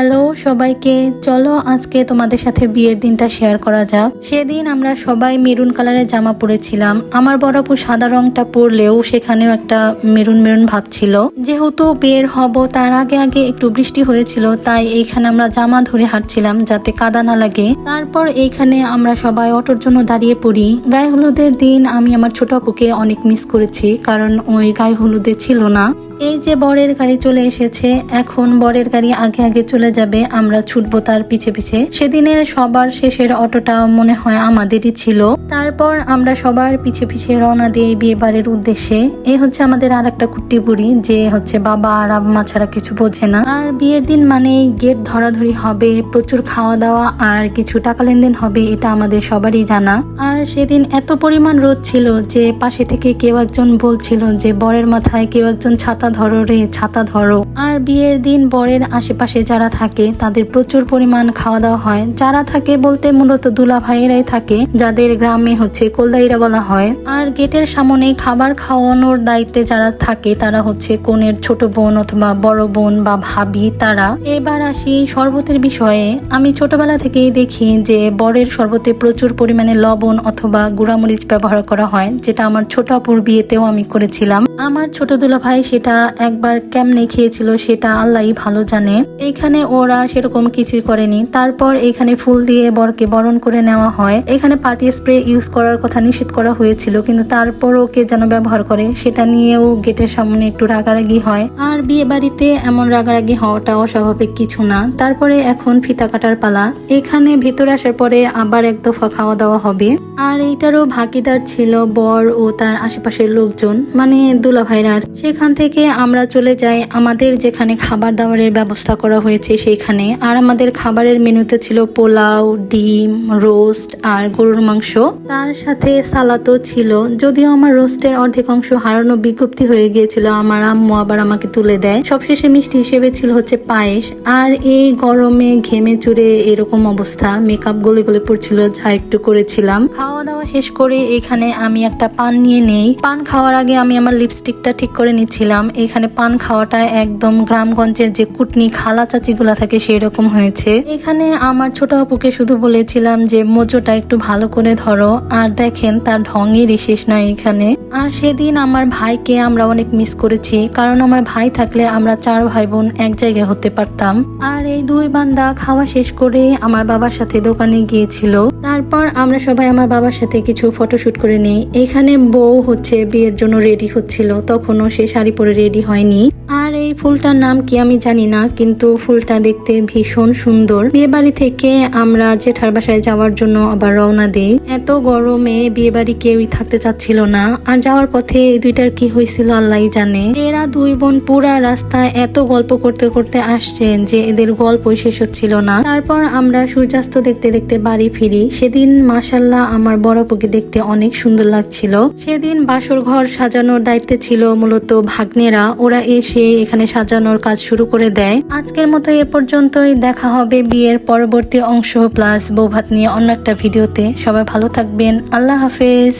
Hello সবাইকে, চলো আজকে তোমাদের সাথে বিয়ের দিনটা শেয়ার করা যাক। সেদিন আমরা সবাই মেরুন কালারের জামা পরেছিলাম। আমার বড় আপু সাদা রংটা পরলেও সেখানেও একটা মেরুন মেরুন ভাব ছিল। যেহেতু বিয়ের হব তার আগে আগে একটু বৃষ্টি হয়েছিল, তাই এইখানে আমরা জামা ধরে হাঁটছিলাম যাতে কাদা না লাগে। তারপর এইখানে আমরা সবাই অটোর জন্য দাঁড়িয়ে পড়ি। গায়ে হলুদের দিন আমি আমার ছোট আপুকে অনেক মিস করেছি, কারণ ওই গায়ে হলুদে ছিল না। এই যে বরের গাড়ি চলে এসেছে, এখন বরের গাড়ি আগে আগে চলে যাবে, আমরা ছুটবো তার পিছে পিছে। সেদিনের সবার শেষের অটোটা মনে হয় আমাদেরই ছিল। তারপর আমরা সবার পিছে পিছে রওনা দিয়ে বিয়ে বাড়ির উদ্দেশ্যে। এই হচ্ছে আমাদের আর একটা কুট্টি বুড়ি, যে হচ্ছে বাবা আর আম্মা ছাড়া কিছু বোঝে না। আর বিয়ের দিন মানে গেট ধরাধরি হবে, প্রচুর খাওয়া দাওয়া আর কিছু টাকা লেনদেন হবে, এটা আমাদের সবারই জানা। আর সেদিন এত পরিমাণ রোদ ছিল যে পাশে থেকে কেউ একজন বলছিল যে বরের মাথায় কেউ একজন ছাতা ধরো রে, ছাতা ধরো। আর বিয়ের দিন বরের আশেপাশে যারা থাকে তাদের প্রচুর পরিমাণ খাওয়া দাওয়া হয়। যারা থাকে বলতে মূলত দুলা ভাইয়েরাই থাকে, যাদের গ্রামে হচ্ছে কোলদাইরা বলা হয়। আর গেটের সামনে খাবার খাওয়ানোর দায়িত্বে যারা থাকে তারা হচ্ছে কনের ছোট বোন অথবা বড় বোন বা ভাবি তারা। এবার আসি শরবতের বিষয়ে। আমি ছোটবেলা থেকেই দেখি যে বরের শরবতে প্রচুর পরিমাণে লবণ অথবা গুঁড়ামরিচ ব্যবহার করা হয়, যেটা আমার ছোট আপুর বিয়েতেও আমি করেছিলাম। আমার ছোট দুলা ভাই সেটা একবার কেমনে খেয়েছিল সেটা আল্লাহই ভালো জানে। এখানে ওরা সেরকম কিছুই করেনি। তারপর এখানে ফুল দিয়ে বরকে বরণ করে নেওয়া হয়। এখানে পার্টি স্প্রে ইউজ করার কথা নিষেধ করা হয়েছিল, কিন্তু তারপরও কে যেন ব্যবহার করে, সেটা নিয়েও গেটের সামনে একটু রাগারাগি হয়। আর বিয়ে বাড়িতে এমন রাগারাগি হওয়াটা অস্বাভাবিক কিছু না। তারপরে এখন ফিতা কাটার পালা। এখানে ভেতরে আসার পরে আবার এক দফা খাওয়া দাওয়া হবে। আর এইটারও ভাগিদার ছিল বর ও তার আশেপাশের লোকজন, মানে দুলা ভাইরার। সেখান থেকে আমরা চলে যাই আমাদের যেখানে খাবার দাবারের ব্যবস্থা করা হয়েছে সেইখানে। আর আমাদের খাবারের মেনুতে ছিল পোলাও, ডিম, রোস্ট আর গরুর মাংস, তার সাথে সালাদও ছিল। যদিও আমার রোস্টের অর্ধেক অংশ হারানো বিজ্ঞপ্তি হয়ে গিয়েছিল, আমার আম্মু আবার আমাকে তুলে দেয়। সবশেষে মিষ্টি হিসেবে ছিল হচ্ছে পায়েস। আর এই গরমে ঘেমে চুরে এরকম অবস্থা, মেকআপ গলে গলে পড়ছিল, যা একটু করেছিলাম। খাওয়া দাওয়া শেষ করে এখানে আমি একটা পান নিয়ে নেই। পান খাওয়ার আগে আমি আমার লিপস্টিকটা ঠিক করে নিচ্ছিলাম। এখানে পান খাওয়াটা একদম গ্রামগঞ্জের যে কুটনি খালা চাচি গুলা থাকে সেই রকম হয়েছে। এখানে আমার ছোট আপুকে শুধু বলেছিলাম যে মোজোটা একটু ভালো করে ধরো, আর দেখেন তার ঢঙেরই শেষ নাই এখানে। আর সেদিন আমার ভাইকে আমরা অনেক মিস করেছি, কারণ আমার ভাই থাকলে আমরা 4 ভাই বোন এক জায়গায় হতে পারতাম। আর এই দুই বান্দা খাওয়া শেষ করে আমার বাবার সাথে দোকানে গিয়েছিল। তারপর আমরা সবাই আমার বাবার সাথে কিছু ফটোশুট করে নিই। এখানে বউ হচ্ছে বিয়ের জন্য রেডি হচ্ছিল, তখনও সে শাড়ি পরে রেডি হয়নি। আর এই ফুলটার নাম কি আমি জানি না, কিন্তু ফুলটা দেখতে ভীষণ সুন্দর। বিয়ে বাড়ি থেকে আমরা জেঠার বাসায় যাওয়ার জন্য আবার রওনা দিই। এত গরমে বিয়ে বাড়ি কেউই থাকতে চাচ্ছিল না। আর যাওয়ার পথে এই দুইটার কি হয়েছিল আল্লাহই জানে। এরা দুই বোন পুরা রাস্তায় এত গল্প করতে করতে আসছেন যে এদের গল্পই শেষ হচ্ছিল না। তারপর আমরা সূর্যাস্ত দেখতে দেখতে বাড়ি ফিরি। সেদিন মাশাআল্লাহ আমার বড় আপুকে দেখতে অনেক সুন্দর লাগছিল। সেদিন বাসর ঘর সাজানোর দায়িত্বে ছিল মূলত ভাগ্নেরা, ওরা এসে এখানে সাজানোর কাজ শুরু করে দেয়। আজকের মতো এ পর্যন্তই। দেখা হবে বিয়ের পরবর্তী অংশ প্লাস বৌভাত নিয়ে অন্য একটা ভিডিওতে। সবাই ভালো থাকবেন। আল্লাহ হাফেজ।